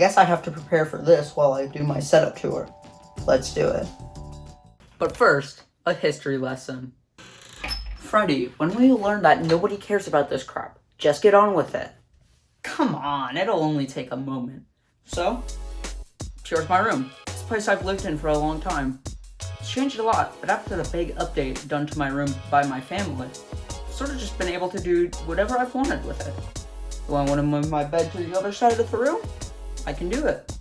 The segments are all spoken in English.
guess I have to prepare for this while I do my setup tour. Let's do it. But first, a history lesson. Freddy, when will you learn that nobody cares about this crap? Just get on with it. Come on, it'll only take a moment. So, here's my room. This place I've lived in for a long time. It's changed a lot, but after the big update done to my room by my family, I've sort of just been able to do whatever I've wanted with it. Do I want to move my bed to the other side of the room? I can do it.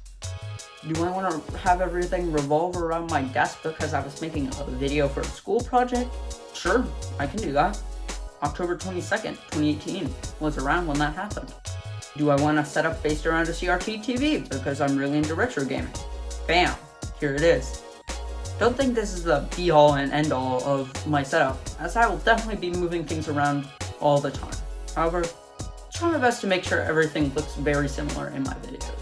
Do I want to have everything revolve around my desk because I was making a video for a school project? Sure, I can do that. October 22nd, 2018 was around when that happened. Do I want a setup based around a CRT TV because I'm really into retro gaming? Bam, here it is. Don't think this is the be-all and end-all of my setup, as I will definitely be moving things around all the time. However, try my best to make sure everything looks very similar in my videos.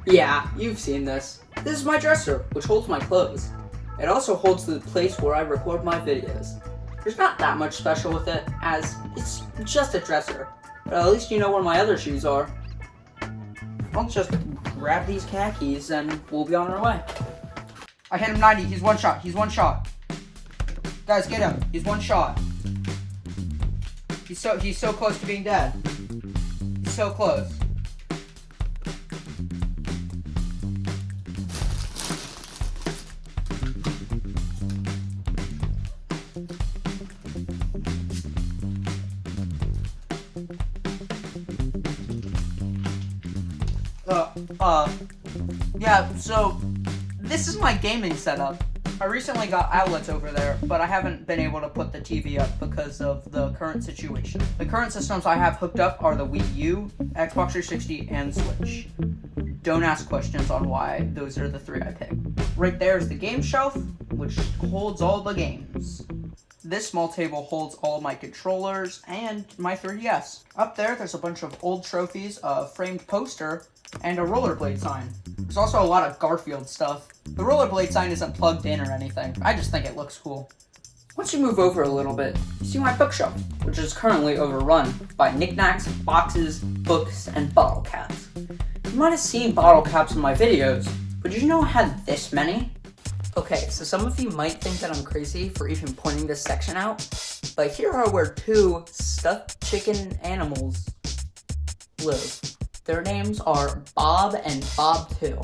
Yeah, you've seen this. This is my dresser, which holds my clothes. It also holds the place where I record my videos. There's not that much special with it, as it's just a dresser. But at least you know where my other shoes are. I'll just grab these khakis and we'll be on our way. I hit him 90, he's one shot, Guys, get him, he's one shot. He's so close to being dead. He's so close. Yeah, so this is my gaming setup. I recently got outlets over there, but I haven't been able to put the TV up because of the current situation. The current systems I have hooked up are the Wii U, Xbox 360, and Switch. Don't ask questions on why those are the three I picked. Right there is the game shelf, which holds all the games. This small table holds all my controllers and my 3DS. Up there's a bunch of old trophies, a framed poster, and a rollerblade sign. There's also a lot of Garfield stuff. The rollerblade sign isn't plugged in or anything. I just think it looks cool. Once you move over a little bit, you see my bookshelf, which is currently overrun by knickknacks, boxes, books, and bottle caps. You might have seen bottle caps in my videos, but did you know I had this many? Okay, so some of you might think that I'm crazy for even pointing this section out, but here are where two stuffed chicken animals live. Their names are Bob and Bob 2.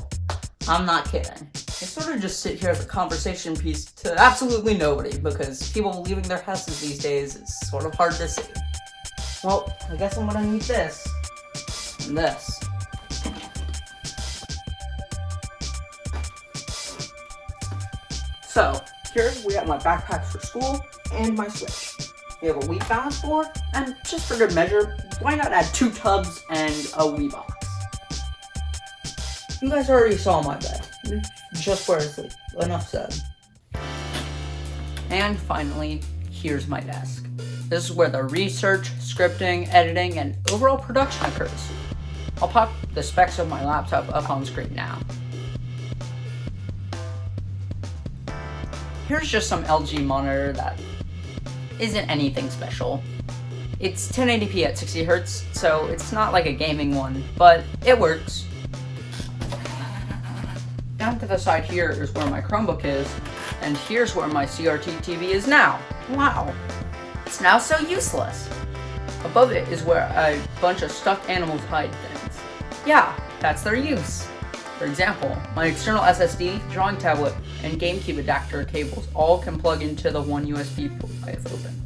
I'm not kidding. They sort of just sit here as a conversation piece to absolutely nobody, because people leaving their houses these days is sort of hard to see. Well, I guess I'm gonna need this. And this. So, here we have my backpacks for school and my Switch. We have a Wii balance board, and just for good measure, why not add 2 tubs and a Wii box? You guys already saw my bed. Just where I sleep. Enough said. And finally, here's my desk. This is where the research, scripting, editing, and overall production occurs. I'll pop the specs of my laptop up on screen now. Here's just some LG monitor that isn't anything special. It's 1080p at 60 Hz, so it's not like a gaming one, but it works. Down to the side here is where my Chromebook is, and here's where my CRT TV is now. Wow, it's now so useless. Above it is where a bunch of stuffed animals hide things. Yeah, that's their use. For example, my external SSD, drawing tablet, and GameCube adapter cables all can plug into the one USB port I have open.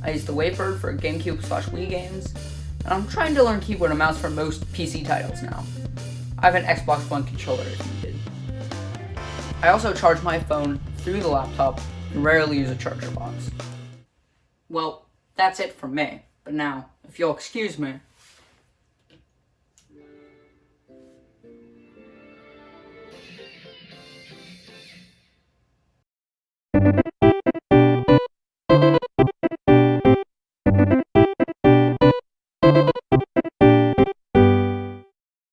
I use the Wavebird for GameCube/Wii games, and I'm trying to learn keyboard and mouse for most PC titles now. I have an Xbox One controller if needed. I also charge my phone through the laptop and rarely use a charger box. Well, that's it from me, but now, if you'll excuse me,